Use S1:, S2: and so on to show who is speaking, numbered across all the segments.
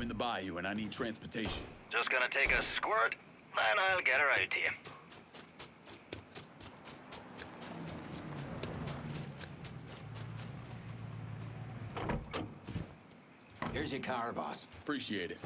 S1: in the bayou and I need transportation.
S2: Just gonna take a squirt, and I'll get her out to you.
S3: Here's your car, boss.
S1: Appreciate it.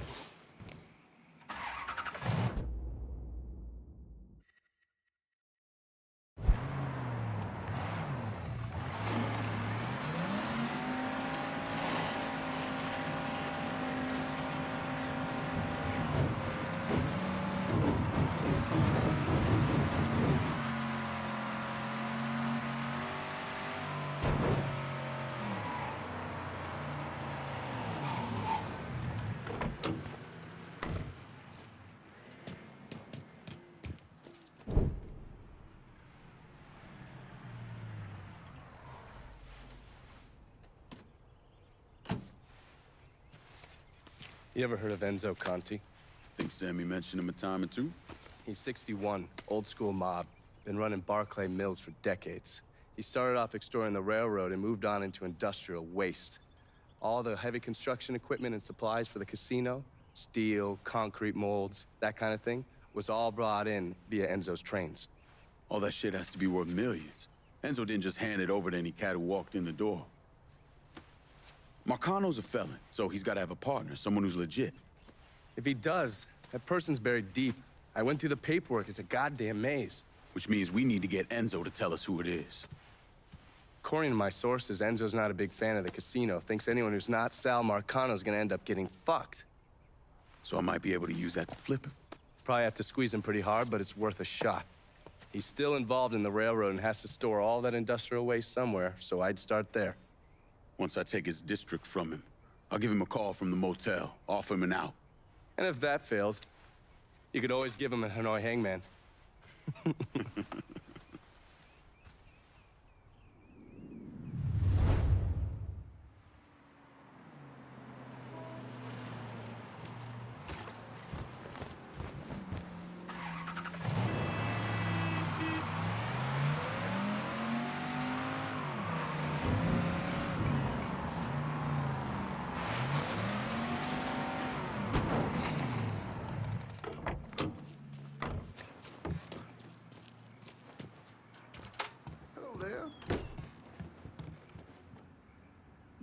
S4: You ever heard of Enzo Conti?
S1: Think Sammy mentioned him a time or two?
S4: He's 61, old school mob. Been running Barclay Mills for decades. He started off extorting the railroad and moved on into industrial waste. All the heavy construction equipment and supplies for the casino, steel, concrete molds, that kind of thing, was all brought in via Enzo's trains.
S1: All that shit has to be worth millions. Enzo didn't just hand it over to any cat who walked in the door. Marcano's a felon, so he's got to have a partner, someone who's legit.
S4: If he does, that person's buried deep. I went through the paperwork. It's a goddamn maze.
S1: Which means we need to get Enzo to tell us who it is.
S4: According to my sources, Enzo's not a big fan of the casino. Thinks anyone who's not Sal Marcano's gonna end up getting fucked.
S1: So I might be able to use that to flip him.
S4: Probably have to squeeze him pretty hard, but it's worth a shot. He's still involved in the railroad and has to store all that industrial waste somewhere, so I'd start there.
S1: Once I take his district from him, I'll give him a call from the motel, offer him an out.
S4: And if that fails, you could always give him a Hanoi hangman.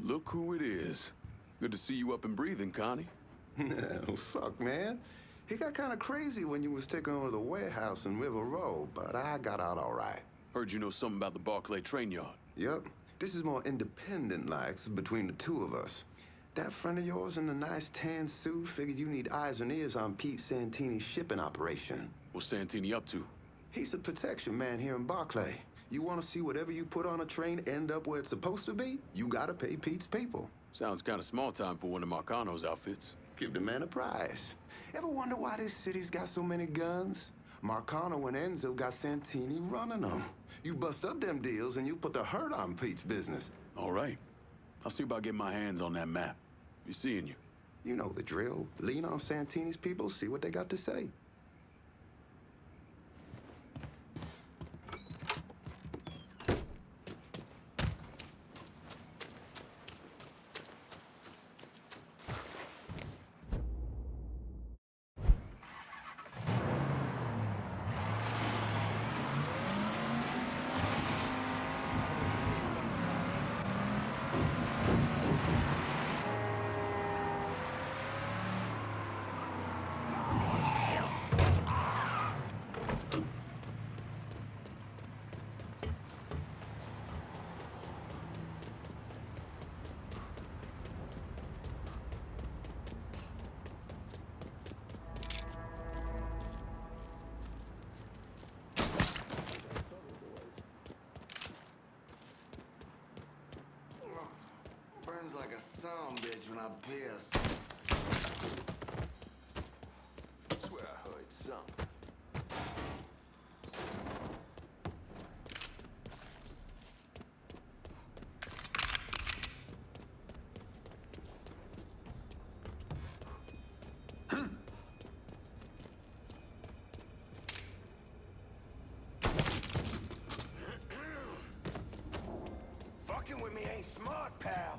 S5: Look who it is. Good to see you up and breathing, Connie.
S6: Oh, fuck, man. He got kind of crazy when you was taking over the warehouse in River Road, but I got out all right.
S5: Heard you know something about the Barclay train yard.
S6: Yep. This is more independent-like between the two of us. That friend of yours in the nice tan suit figured you need eyes and ears on Pete Santini's shipping operation.
S5: What's Santini up to?
S6: He's the protection man here in Barclay. You want to see whatever you put on a train end up where it's supposed to be? You gotta pay Pete's people.
S5: Sounds kind of small time for one of Marcano's outfits.
S6: Give the man a prize. Ever wonder why this city's got so many guns? Marcano and Enzo got Santini running them. You bust up them deals and you put the hurt on Pete's business.
S1: All right. I'll see about getting my hands on that map. Be seeing you.
S6: You know the drill. Lean on Santini's people, see what they got to say.
S7: Burns like a son bitch when I'm pissed.
S5: Swear I heard something.
S7: Fucking with me ain't smart, pal.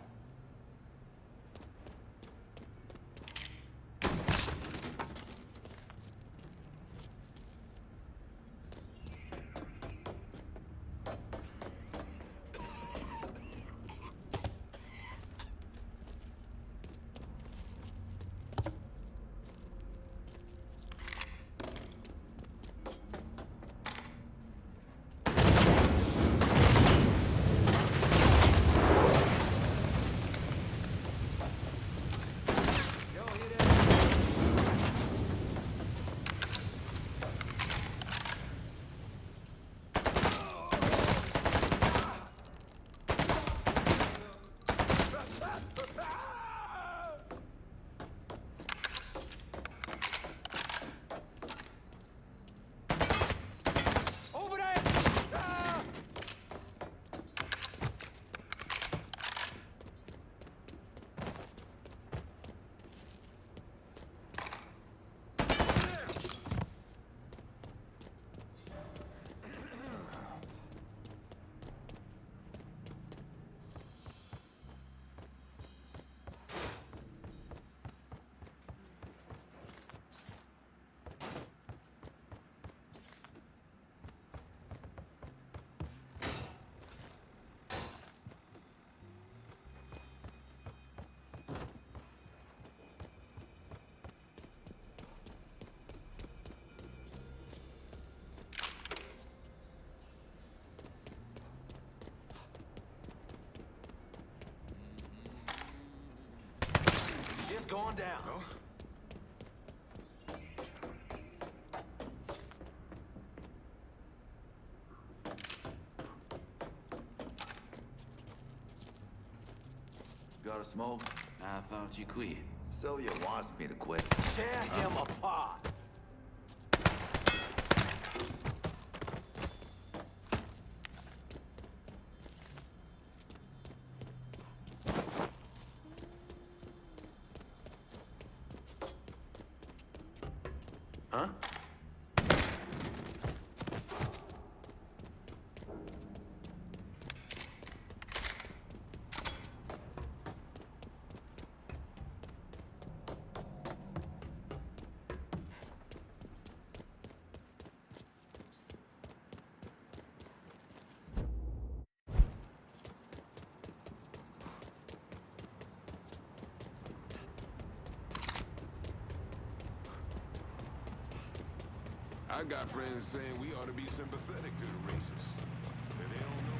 S7: going down.
S6: Oh.
S7: Got a smoke?
S3: I thought you quit.
S7: Sylvia wants me to quit. Tear him apart.
S5: Huh? I got friends saying we ought to be sympathetic to the racists. And they don't know.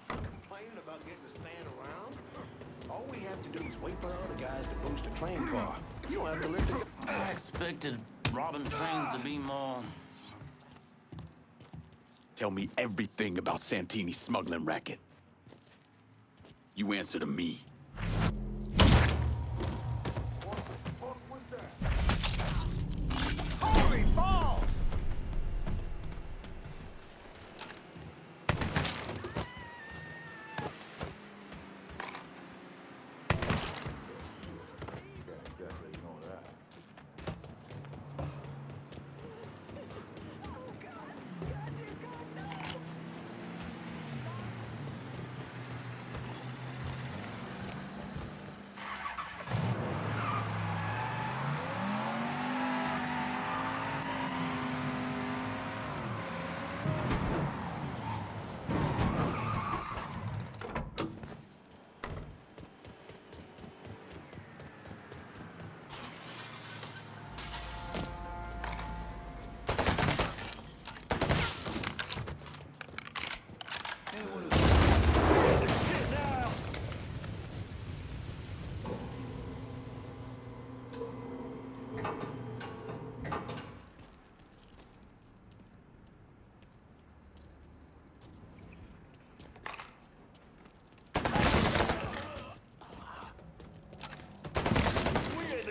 S7: Complaining about getting to stand around? All we have to do is wait for other guys to boost a train car. You don't have to lift it.
S3: I expected robbing trains to be more...
S1: Tell me everything about Santini's smuggling racket. You answer to me.
S7: Holy balls!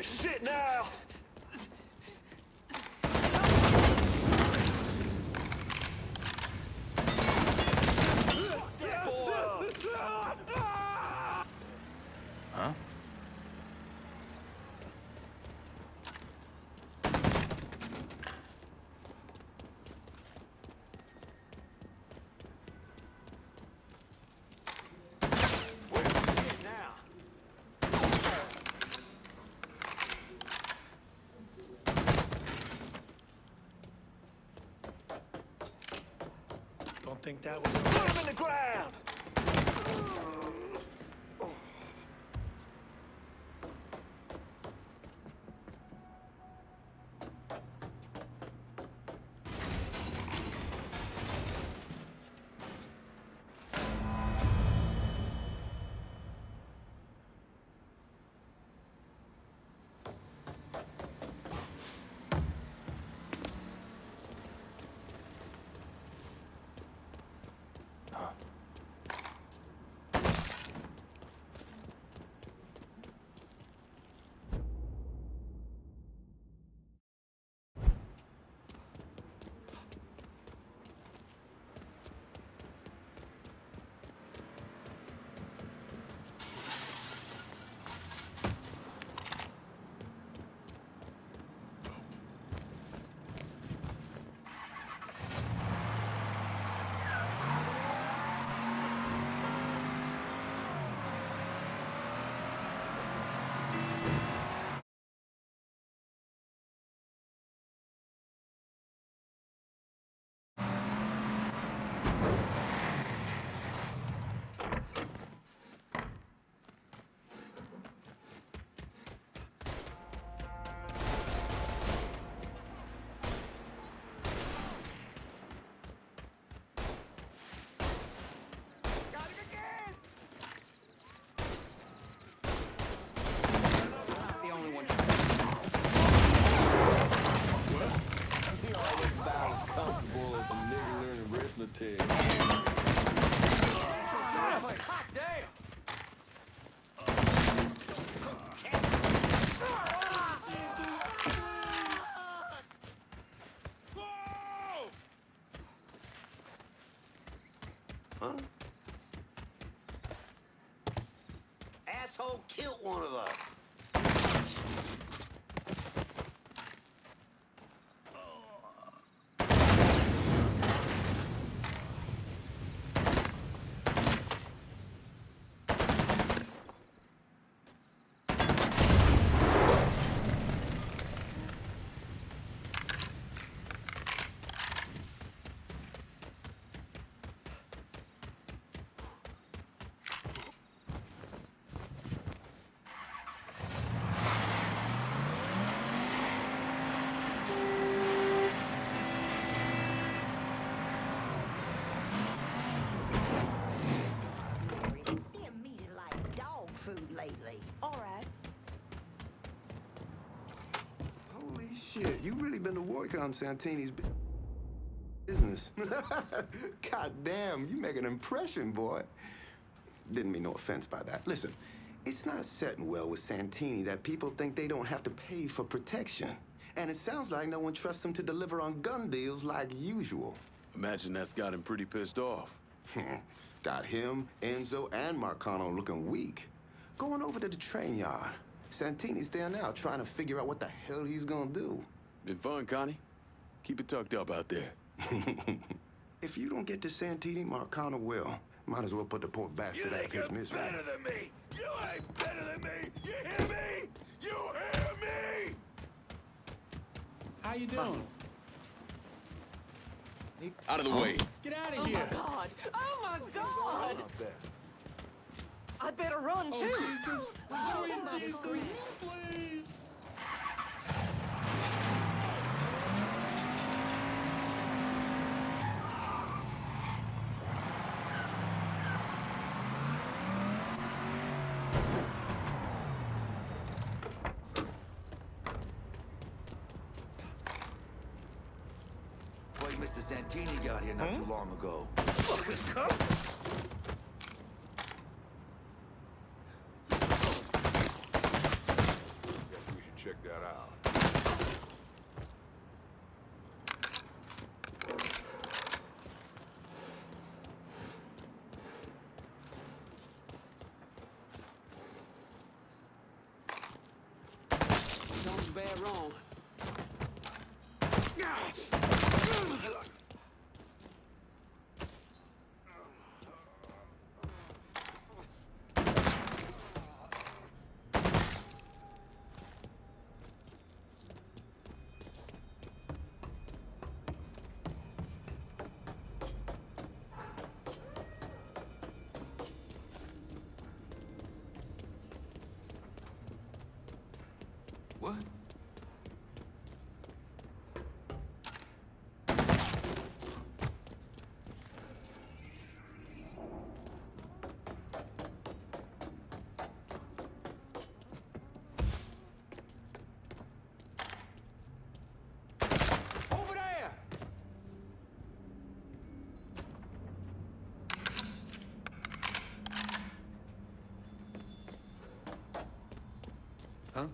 S7: Shit now!
S1: Huh?
S7: Don't think that was... Put him in the ground! killed one of us.
S8: Being meated like dog food lately. All right.
S6: Holy shit, you really been to work on Santini's business. God damn, you make an impression, boy. Didn't mean no offense by that. Listen, it's not setting well with Santini that people think they don't have to pay for protection. And it sounds like no one trusts him to deliver on gun deals like usual.
S1: Imagine that's got him pretty pissed off.
S6: Got him, Enzo, and Marcano looking weak. Going over to the train yard. Santini's there now trying to figure out what the hell he's gonna do.
S1: Been fun, Connie. Keep it tucked up out there.
S6: If you don't get to Santini, Marcano will. Might as well put the poor bastard out of his misery.
S5: Than me! You ain't better than me! You hear me? You hear me?
S9: How you doing?
S1: Out of the way.
S9: Get out
S8: Oh
S9: of here!
S8: my God! Oh my God! I'd better run too.
S9: Jesus! Sweet Jesus! Please!
S10: Boy, Mr. Santini got here not too long ago.
S5: Guess we should check that out.
S9: Sounds bad wrong.
S10: What?
S9: Over there!
S10: Huh?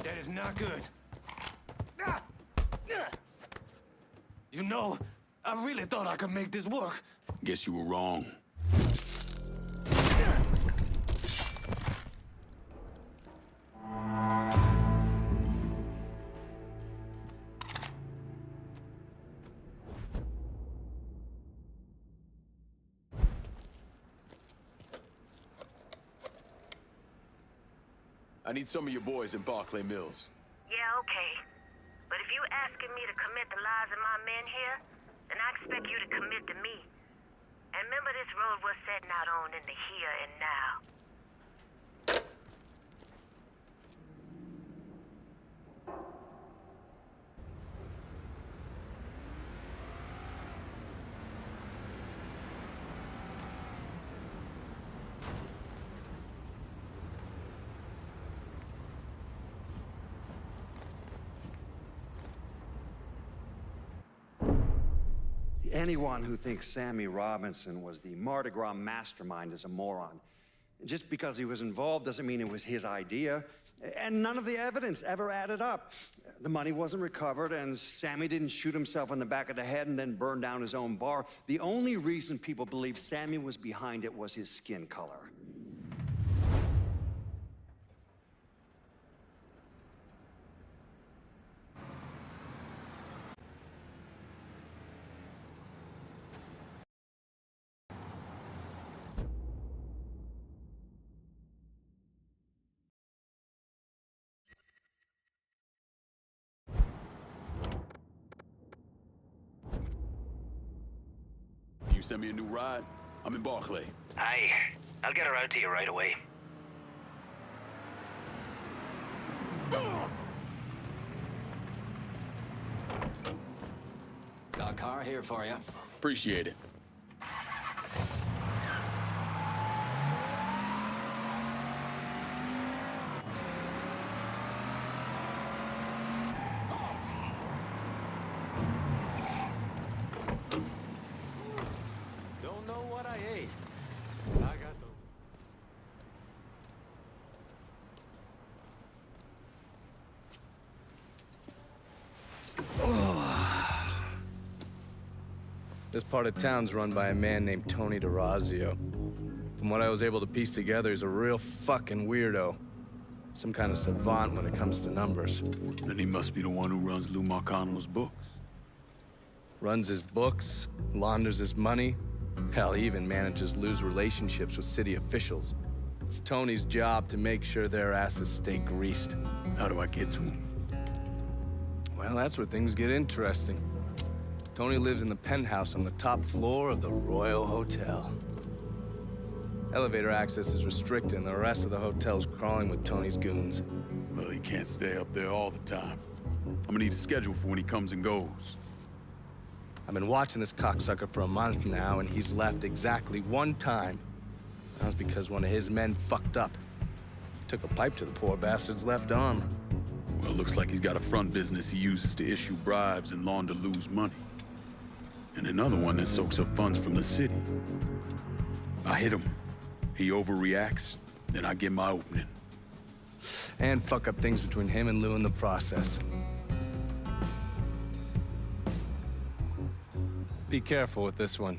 S9: That is not good. You know, I really thought I could make this work.
S1: Guess you were wrong. I need some of your boys in Barclay Mills.
S11: Yeah, okay. But if you asking me to commit the lives of my men here, then I expect you to commit to me. And remember this road we're setting out on in the here and now.
S12: Anyone who thinks Sammy Robinson was the Mardi Gras mastermind is a moron. Just because he was involved doesn't mean it was his idea. And none of the evidence ever added up. The money wasn't recovered, and Sammy didn't shoot himself in the back of the head and then burn down his own bar. The only reason people believe Sammy was behind it was his skin color.
S1: You send me a new ride? I'm in Barclay.
S2: Aye. I'll get her out to you right away.
S7: Got a car here for you.
S1: Appreciate it.
S7: Don't know what I ate. I got the...
S4: This part of town's run by a man named Tony DeRazio. From what I was able to piece together, he's a real fucking weirdo. Some kind of savant when it comes to numbers.
S1: Then he must be the one who runs Lou Marcano's books.
S4: Runs his books, launders his money. Hell, he even manages Lou's relationships with city officials. It's Tony's job to make sure their asses stay greased.
S1: How do I get to him?
S4: Well, that's where things get interesting. Tony lives in the penthouse on the top floor of the Royal Hotel. Elevator access is restricted, and the rest of the hotel's crawling with Tony's goons.
S1: Well, he can't stay up there all the time. I'm gonna need a schedule for when he comes and goes.
S4: I've been watching this cocksucker for a month now, and he's left exactly one time. That was because one of his men fucked up. Took a pipe to the poor bastard's left arm.
S1: Well, it looks like he's got a front business he uses to issue bribes and launder Lou's money. And another one that soaks up funds from the city. I hit him. He overreacts, then I get my opening.
S4: And fuck up things between him and Lou in the process. Be careful with this one.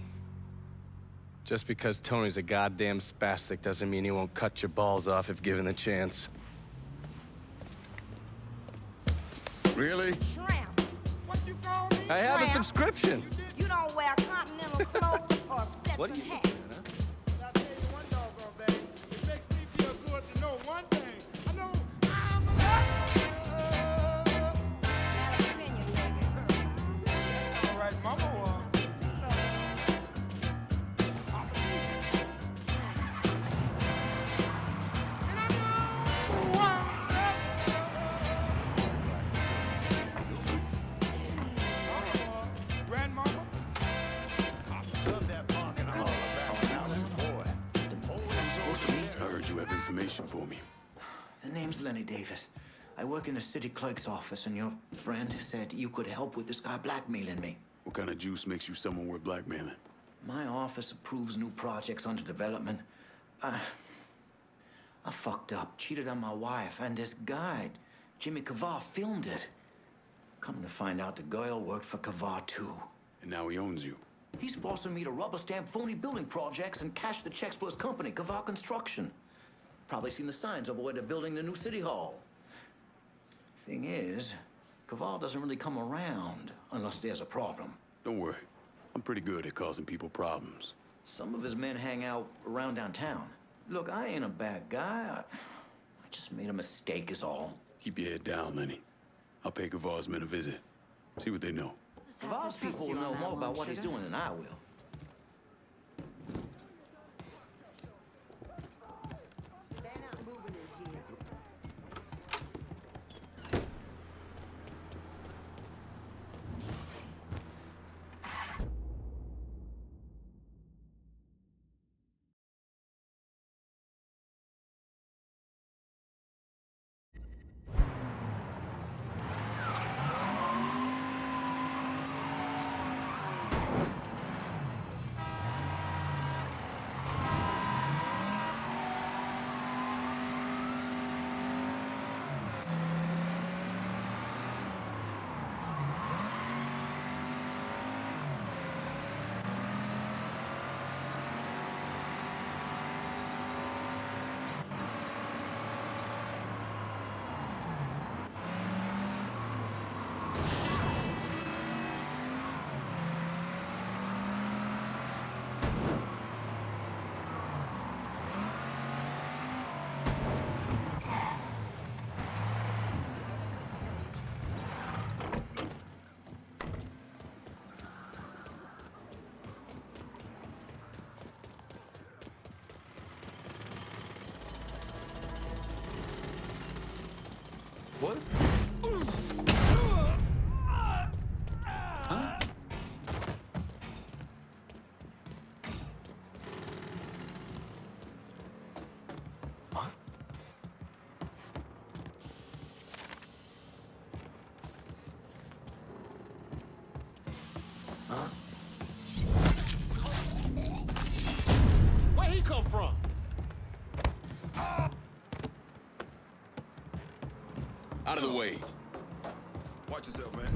S4: Just because Tony's a goddamn spastic doesn't mean he won't cut your balls off if given the chance.
S1: Really?
S8: Shrimp. What you call me?
S4: I have a subscription.
S8: You don't wear continental clothes or Stetson hats.
S13: I tell you one doggone thing. It makes me feel good to know one thing. I know I'm alive.
S8: Got an opinion, nigga.
S13: That's all right, Mama was.
S1: For me.
S10: The name's Lenny Davis. I work in the city clerk's office, and your friend said you could help with this guy blackmailing me.
S1: What kind of juice makes you someone worth blackmailing?
S10: My office approves new projects under development. I fucked up, cheated on my wife, and this guy, Jimmy Kavar, filmed it. Come to find out, the girl worked for Kavar, too.
S1: And now he owns you.
S10: He's forcing me to rubber stamp phony building projects and cash the checks for his company, Kavar Construction. Probably seen the signs over where they're building the new city hall. Thing is, Kaval doesn't really come around unless there's a problem.
S1: Don't worry. I'm pretty good at causing people problems.
S10: Some of his men hang out around downtown. Look, I ain't a bad guy. I just made a mistake is all.
S1: Keep your head down, Lenny. I'll pay Kavar's men a visit. See what they know.
S10: Kaval's people will know more about what he's doing than I will.
S9: What?
S1: Huh?
S9: Where he come from?
S1: Out of the way.
S5: Watch yourself, man.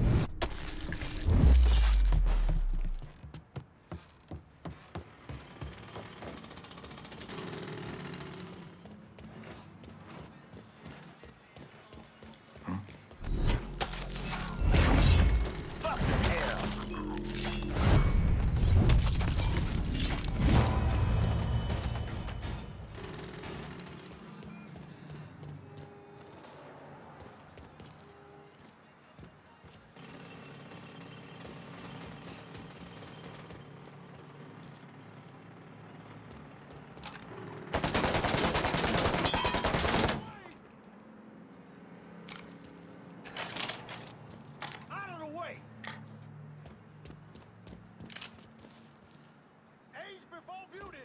S13: Out of the way! Age before beauty!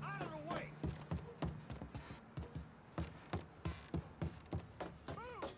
S13: Out of the way! Move!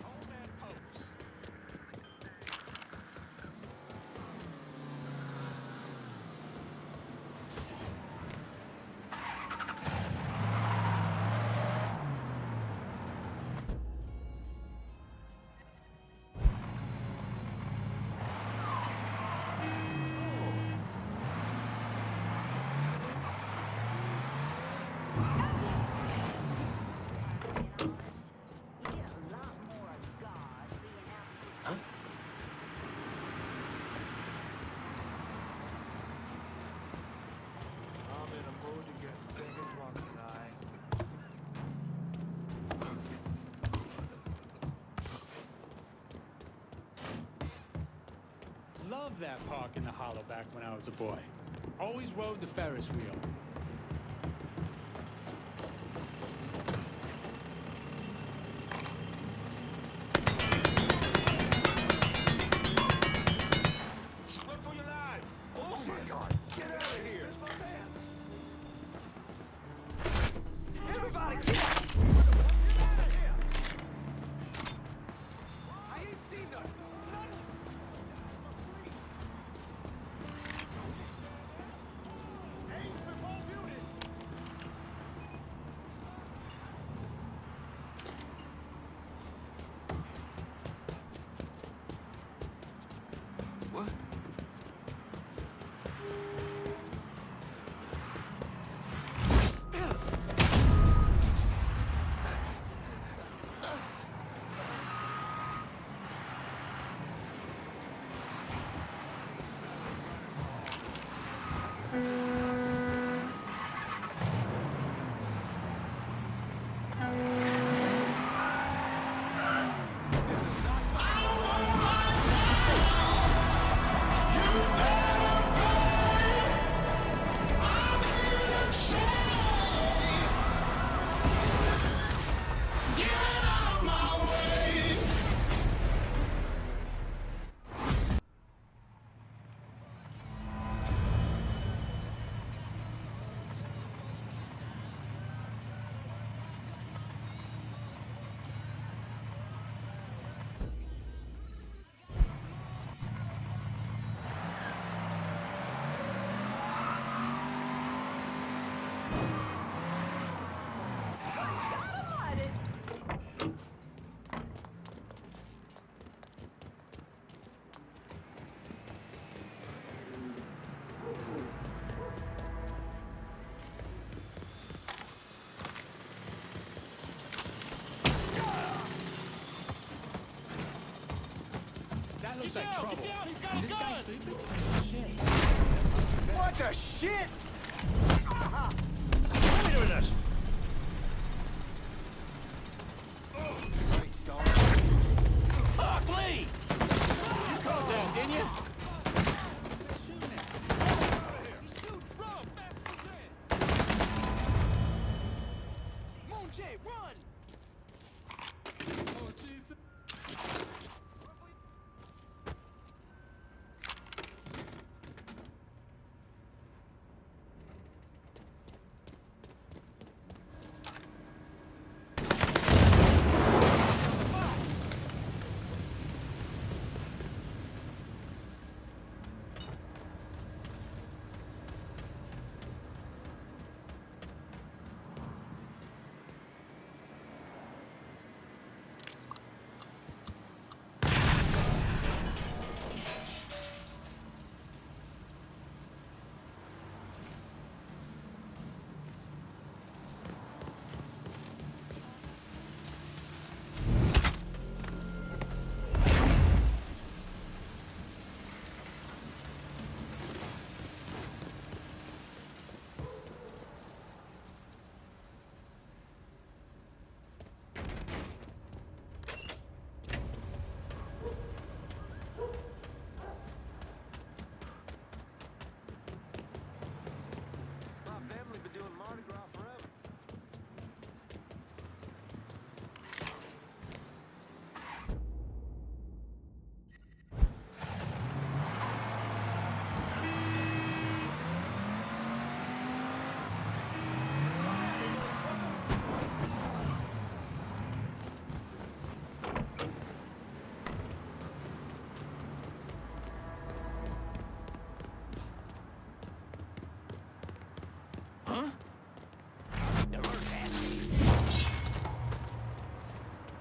S13: Hold that pose. I'm in a mood to get stinking drunk tonight.
S14: Loved that park in the hollow back when I was a boy. Always rode the Ferris wheel.
S13: Run for your lives! Oh my God! Get out of here! Where's my pants? Everybody, get out! Get out of here! I ain't seen nothing. Nothing. I'm asleep. Age before beauty.
S1: What?
S14: Looks like trouble. Is this guy sleeping? Shit.
S7: What the shit? What are you doing this?
S9: Fuck, Lee! You caught that, didn't you?
S7: Run!
S9: Oh, Jesus.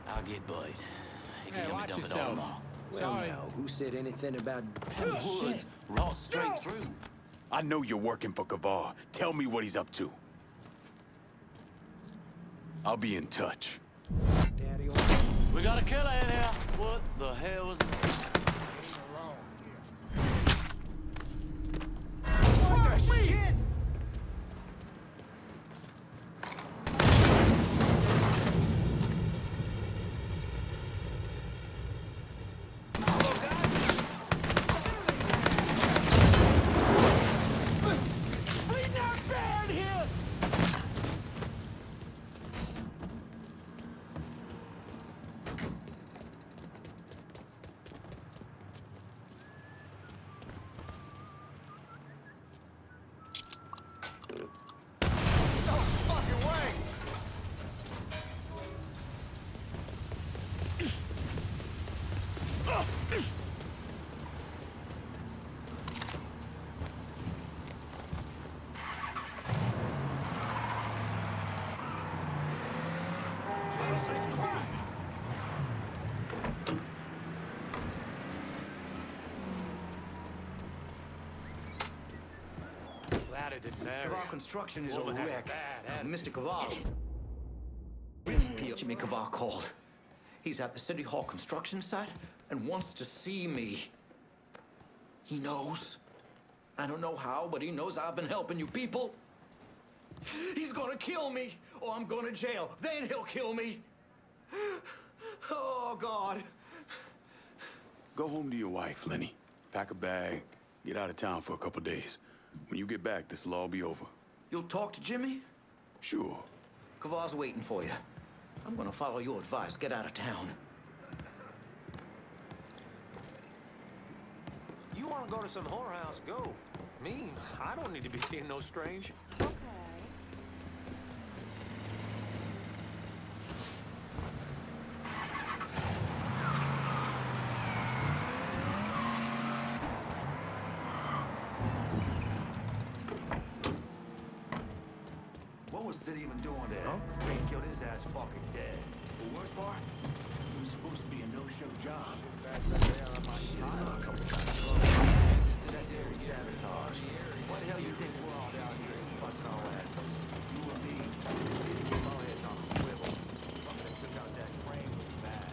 S3: I'll get Bud. He can
S14: Hey,
S3: help me
S14: watch
S3: dump it all
S14: yourself.
S3: tomorrow.
S7: Well,
S14: Sorry.
S7: now, who said anything about...
S3: Woods, raw straight through.
S1: I know you're working for Kavar. Tell me what he's up to. I'll be in touch.
S7: Daddy,
S3: We got a killer in here. What the hell was...
S7: what the shit?
S14: Glad it didn't marry.
S10: Kavar Construction is a
S14: Woman has
S10: wreck.
S14: bad
S10: Mr. Kavar. Jimmy Kavar called. He's at the City Hall construction site and wants to see me. He knows. I don't know how, but he knows I've been helping you people. He's gonna kill me, or I'm going to jail. Then he'll kill me. Oh, God.
S1: Go home to your wife, Lenny. Pack a bag. Get out of town for a couple days. When you get back, this'll all be over.
S10: You'll talk to Jimmy?
S1: Sure.
S10: Kavar's waiting for you. I'm gonna follow your advice. Get out of town.
S9: You want to go to some whorehouse, go. Me, I don't need to be seeing no strange.
S8: Okay.
S10: What was Sid even doing there? Huh? They killed his ass fucking dead. The worst part? It was supposed to be a no-show job. Sabotage. What the hell you think we're all down here busting our asses? You and me, we didn't keep our heads on the swivel. Something took out that frame was bad.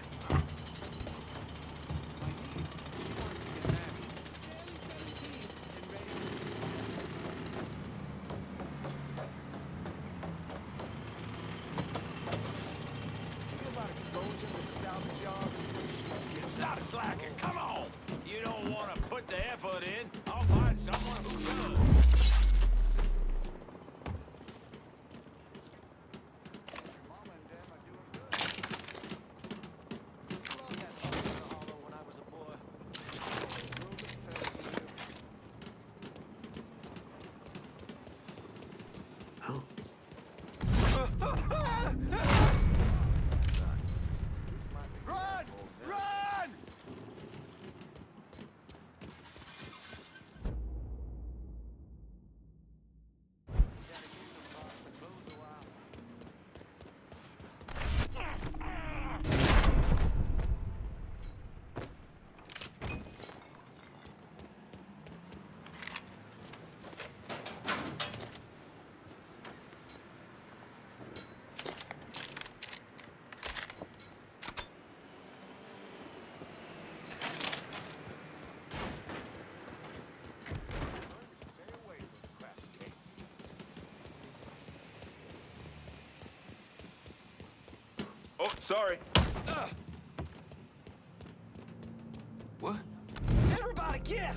S7: Huh?
S13: Run! Run!
S5: Oh, sorry.
S9: What?
S7: Everybody get!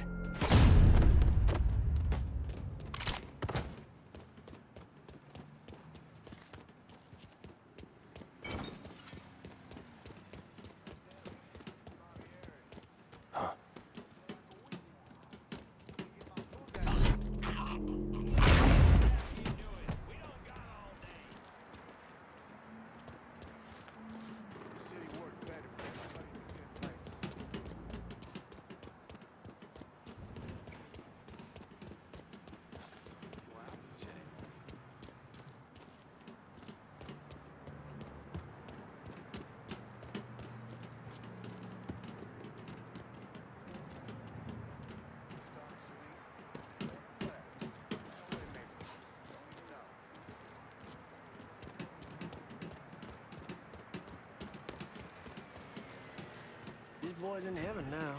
S7: This boy's in heaven now.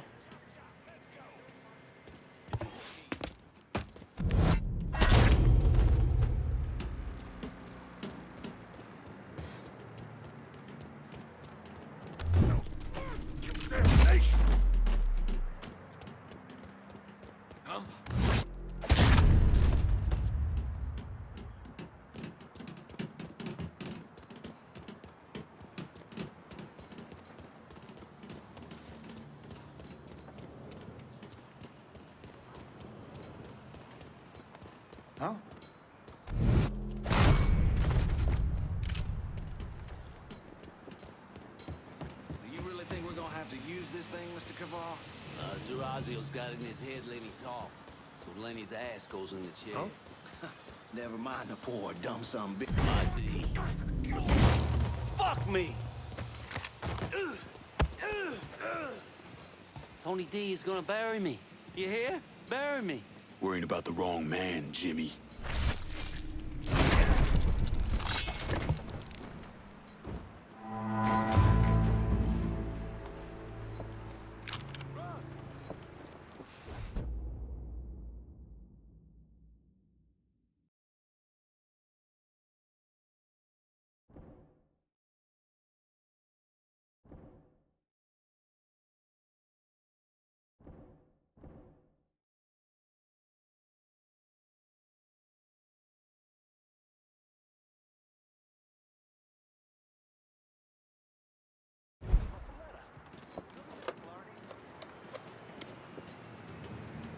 S5: Huh? Huh?
S7: Do you really think we're gonna have to use this thing, Mr. Caval?
S3: Durazio's got in his head Lenny talk, so Lenny's ass goes in the chair.
S7: Huh? Never mind the poor dumb son bitch.
S3: My D. Fuck me! Tony D is gonna bury me. You hear? Bury me.
S1: Worrying about the wrong man, Jimmy.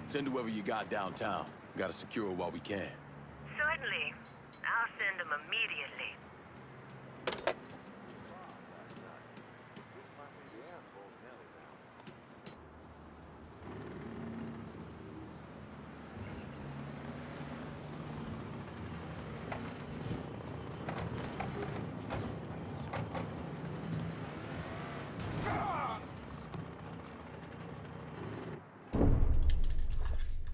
S9: Send whoever you got downtown. Gotta secure her while we can.
S11: Certainly. I'll send them immediately.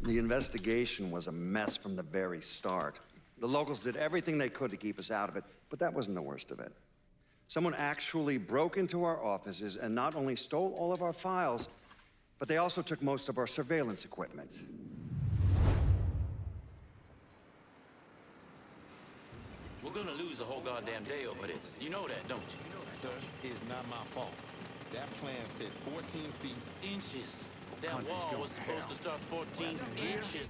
S12: The investigation was a mess from the very start. The locals did everything they could to keep us out of it, but that wasn't the worst of it. Someone actually broke into our offices and not only stole all of our files, but they also took most of our surveillance equipment.
S3: We're gonna lose a whole goddamn day over this. You know that, don't you?
S15: Sir, it's not my fault. That plan said 14 feet.
S3: Inches. That wall was supposed to start 14 inches.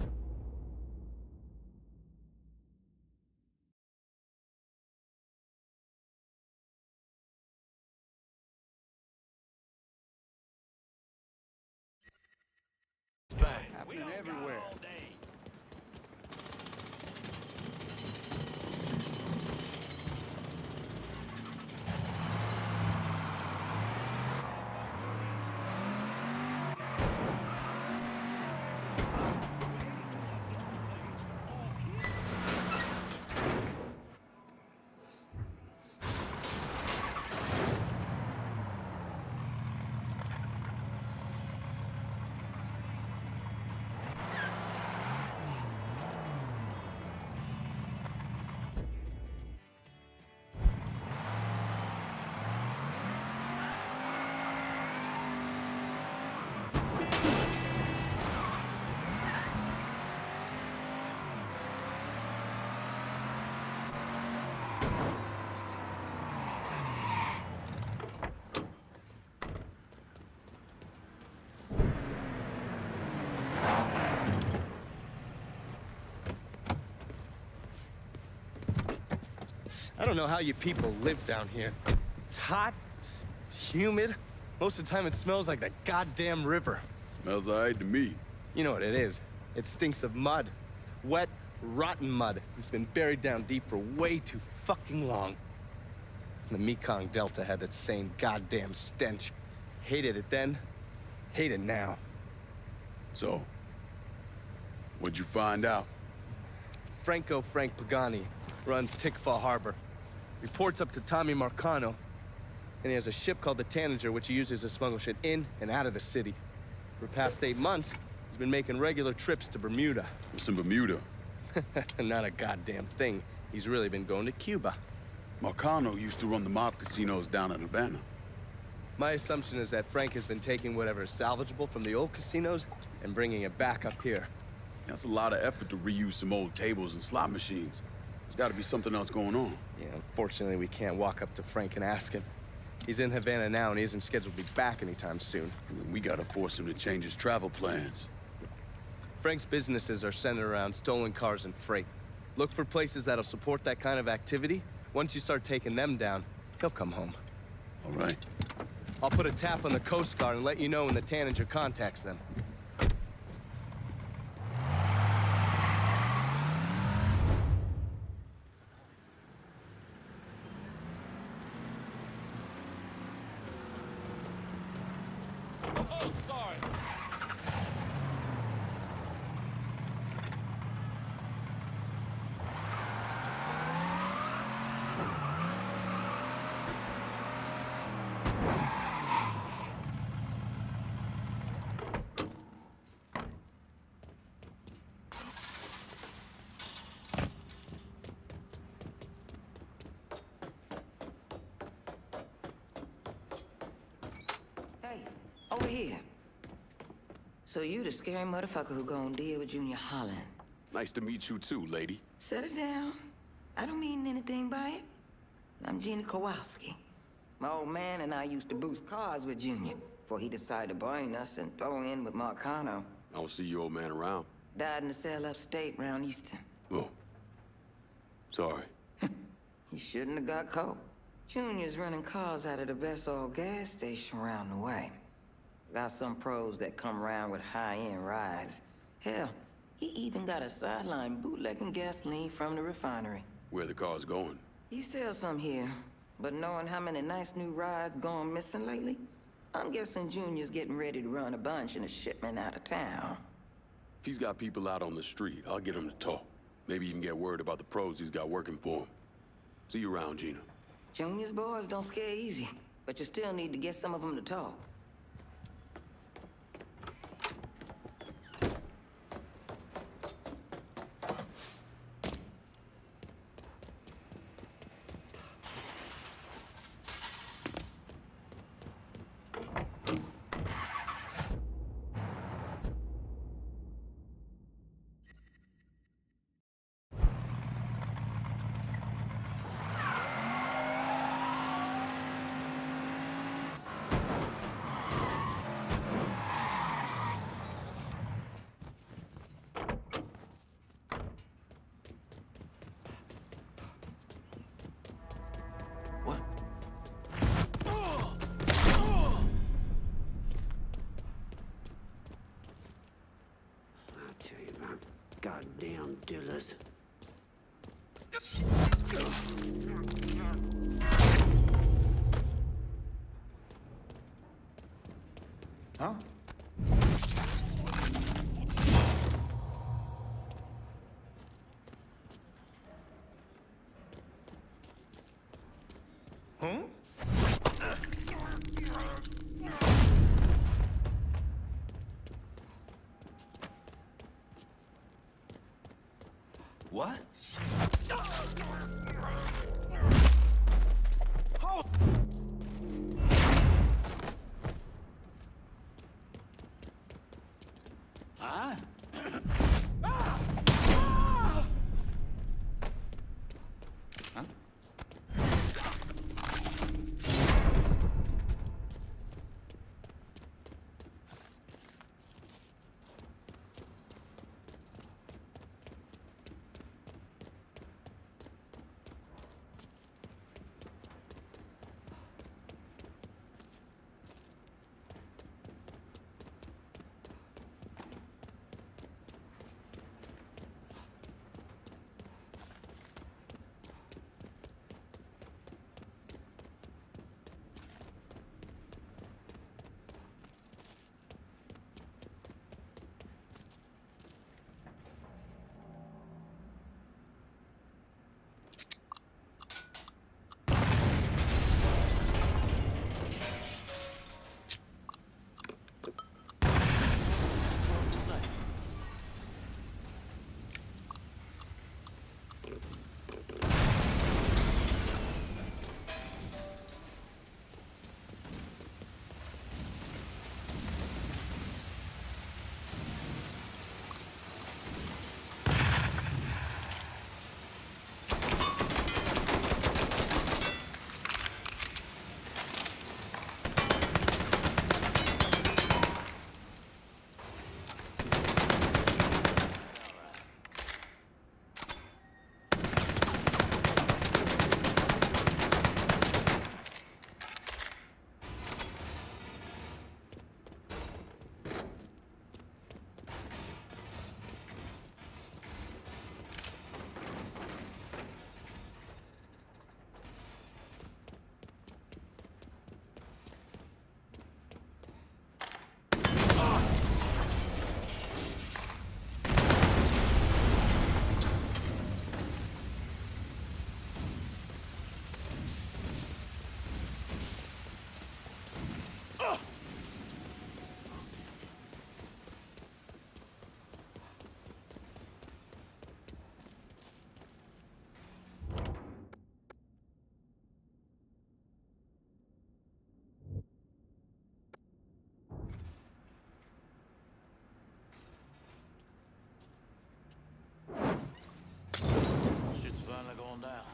S13: Happening everywhere.
S4: I don't know how you people live down here. It's hot, it's humid. Most of the time it smells like that goddamn river.
S1: Smells all right to me.
S4: You know what it is. It stinks of mud. Wet, rotten mud. It's been buried down deep for way too fucking long. The Mekong Delta had that same goddamn stench. Hated it then, hate it now.
S1: So, what'd you find out?
S4: Frank Pagani runs Tikfa Harbor. Reports up to Tommy Marcano, and he has a ship called the Tanager, which he uses to smuggle shit in and out of the city. For the past 8 months, he's been making regular trips to Bermuda.
S1: What's in Bermuda?
S4: Not a goddamn thing. He's really been going to Cuba.
S1: Marcano used to run the mob casinos down in Havana.
S4: My assumption is that Frank has been taking whatever is salvageable from the old casinos and bringing it back up here.
S1: That's a lot of effort to reuse some old tables and slot machines. There's got to be something else going on.
S4: Yeah, unfortunately, we can't walk up to Frank and ask him. He's in Havana now, and he isn't scheduled to be back anytime soon.
S1: We gotta force him to change his travel plans.
S4: Frank's businesses are centered around stolen cars and freight. Look for places that'll support that kind of activity. Once you start taking them down, he'll come home.
S1: All right.
S4: I'll put a tap on the Coast Guard and let you know when the Tanager contacts them.
S15: Oh, sorry.
S8: Hey, over here. So you the scary motherfucker who gonna deal with Junior Holland.
S1: Nice to meet you too, lady.
S8: Set it down. I don't mean anything by it. I'm Gina Kowalski. My old man and I used to boost cars with Junior before he decided to brain us and throw in with Marcano.
S1: I don't see your old man around.
S8: Died in a cell upstate round Easton.
S1: Oh. Sorry.
S8: He shouldn't have got caught. Junior's running cars out of the best old gas station around the way. Got some pros that come around with high-end rides. Hell, he even got a sideline bootlegging gasoline from the refinery.
S1: Where the car's going?
S8: He sells some here, but knowing how many nice new rides gone missing lately, I'm guessing Junior's getting ready to run a bunch in a shipment out of town.
S1: If he's got people out on the street, I'll get him to talk. Maybe you can get word about the pros he's got working for him. See you around, Gina.
S8: Junior's boys don't scare easy, but you still need to get some of them to talk.
S16: Goddamn dealers.
S6: Huh? Huh?
S9: What?
S3: Huh?
S9: Huh? Shit's finally going down.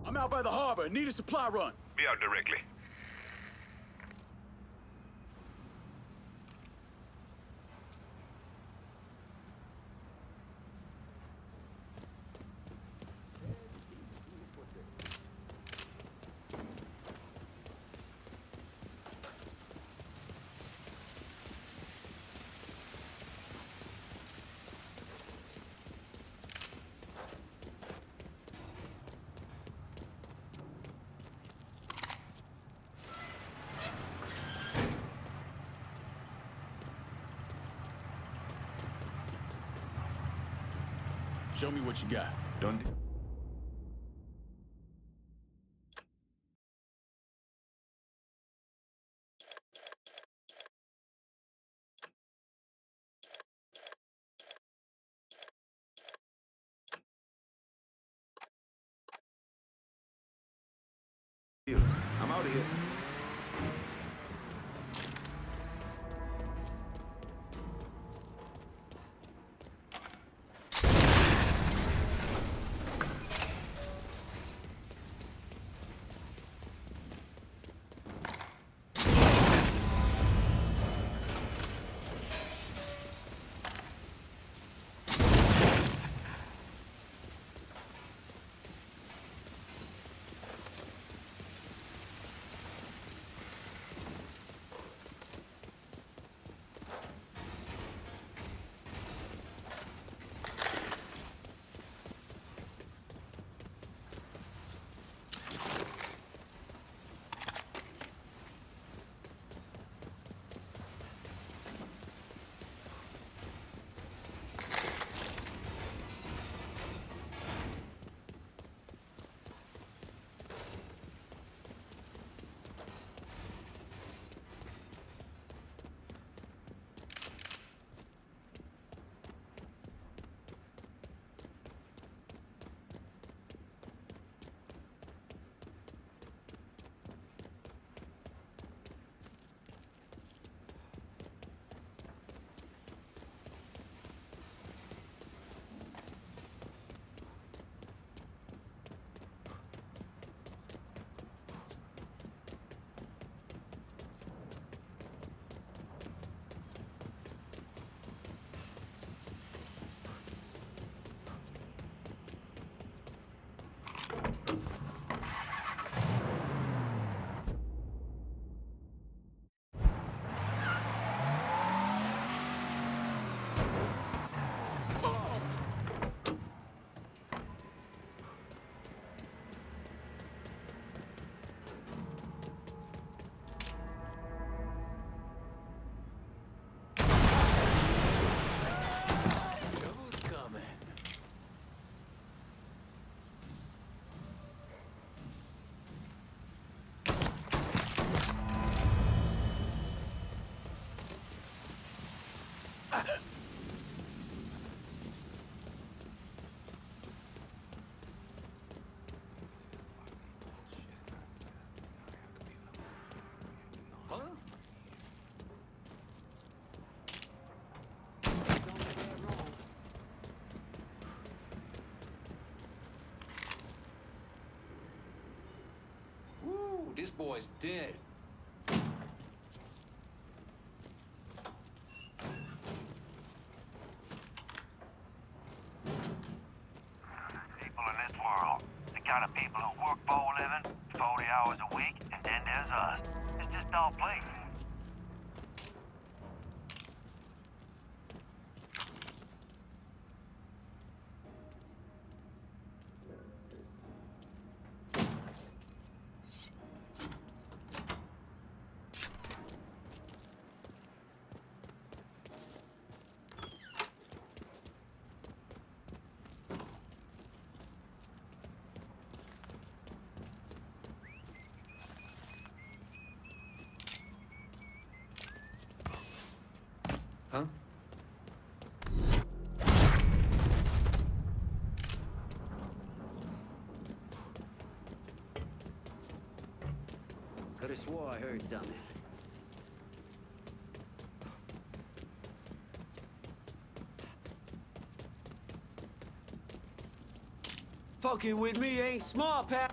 S1: I'm out by the harbor. Need a supply run.
S2: Be out directly.
S1: Show me what you got.
S6: Done. I'm out of here.
S9: boy's dead.
S2: People in this world, the kind of people who work for a living, 40 hours a week, and then there's us. It's just all play.
S9: Huh?
S16: Could've swore I heard something. Fucking with me ain't smart, pal.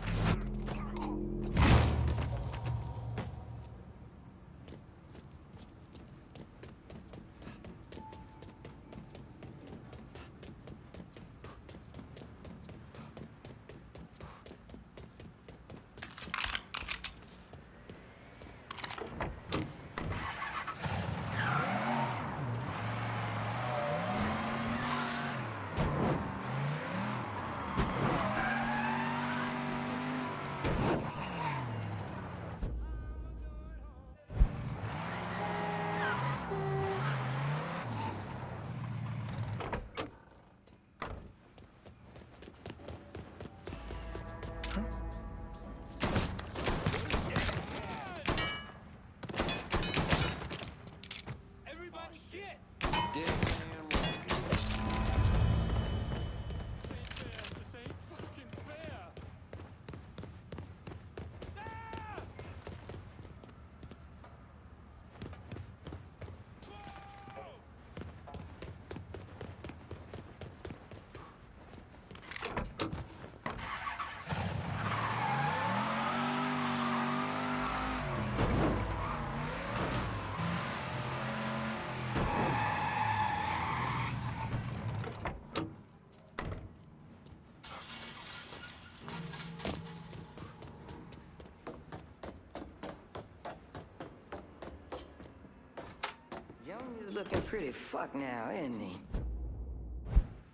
S8: Junior's looking pretty fucked now, isn't he?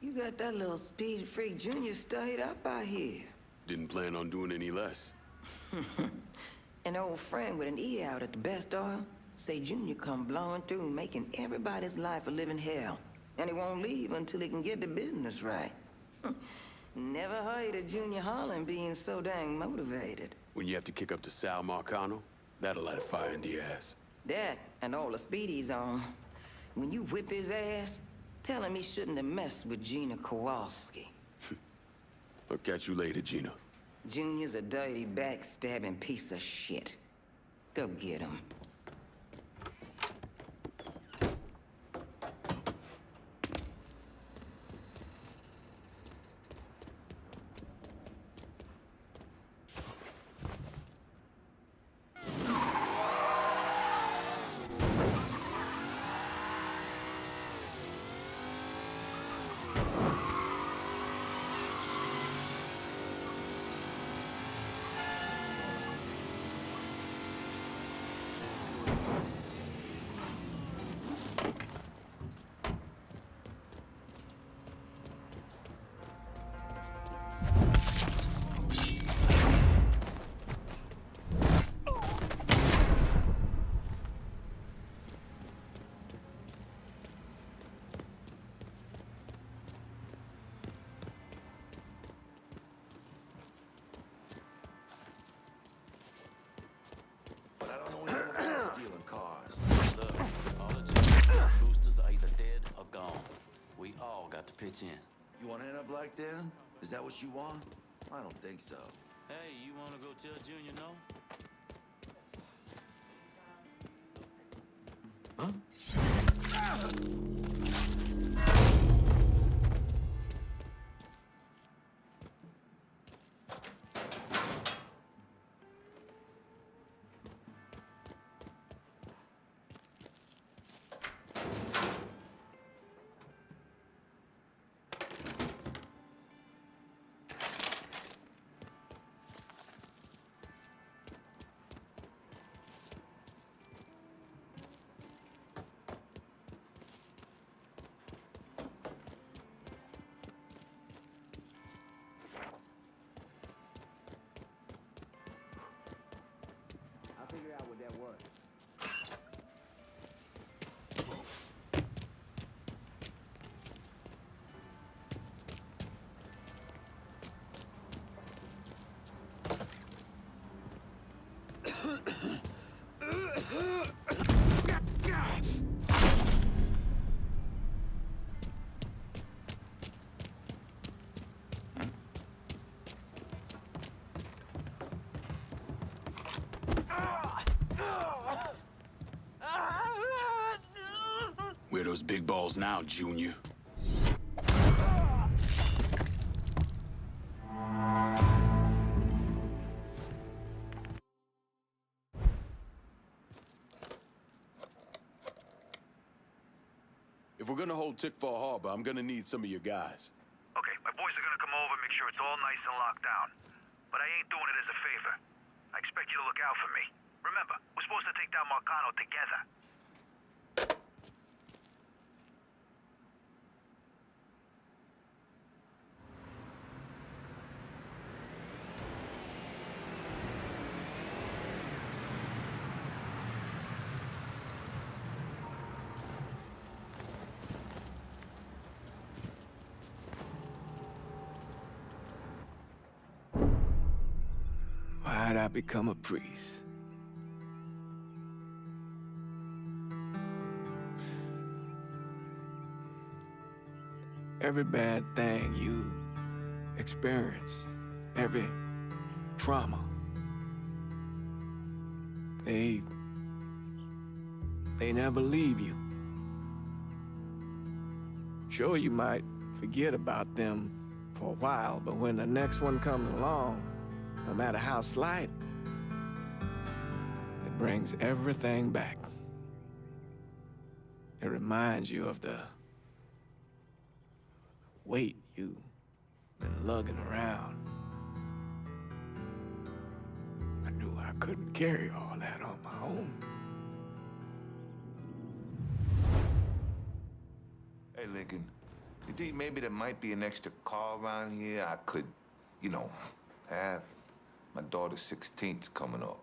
S8: You got that little speed freak Junior stayed up out here.
S1: Didn't plan on doing any less.
S8: An old friend with an E out at the best oil say Junior come blowing through, making everybody's life a living hell. And he won't leave until he can get the business right. Never heard of Junior Holland being so dang motivated.
S1: When you have to kick up to Sal Marcano, that'll light a fire into your ass.
S8: That and all the speed he's on. When you whip his ass, tell him he shouldn't have messed with Gina Kowalski.
S1: I'll catch you later, Gina.
S8: Junior's a dirty, backstabbing piece of shit. Go get him.
S7: But I don't know anything about stealing cars.
S3: Look, all the Junior boosters are either dead or gone. We all got to pitch in.
S7: You want to end up like them? Is that what you want? I don't think so.
S3: Hey, you want to go tell Junior no?
S1: those big balls now, Junior. If we're gonna hold Tickfall Harbor, I'm gonna need some of your guys.
S2: Okay, my boys are gonna come over, make sure it's all nice and locked down. But I ain't doing it as a favor. I expect you to look out for me. Remember, we're supposed to take down Marcano together.
S17: Why'd I become a priest? Every bad thing you experience, every trauma, they never leave you. Sure, you might forget about them for a while, but when the next one comes along, no matter how slight, it brings everything back. It reminds you of the weight you've been lugging around. I knew I couldn't carry all that on my own.
S18: Hey, Lincoln, you think maybe there might be an extra car around here I could, you know, have? My daughter's 16th's coming up.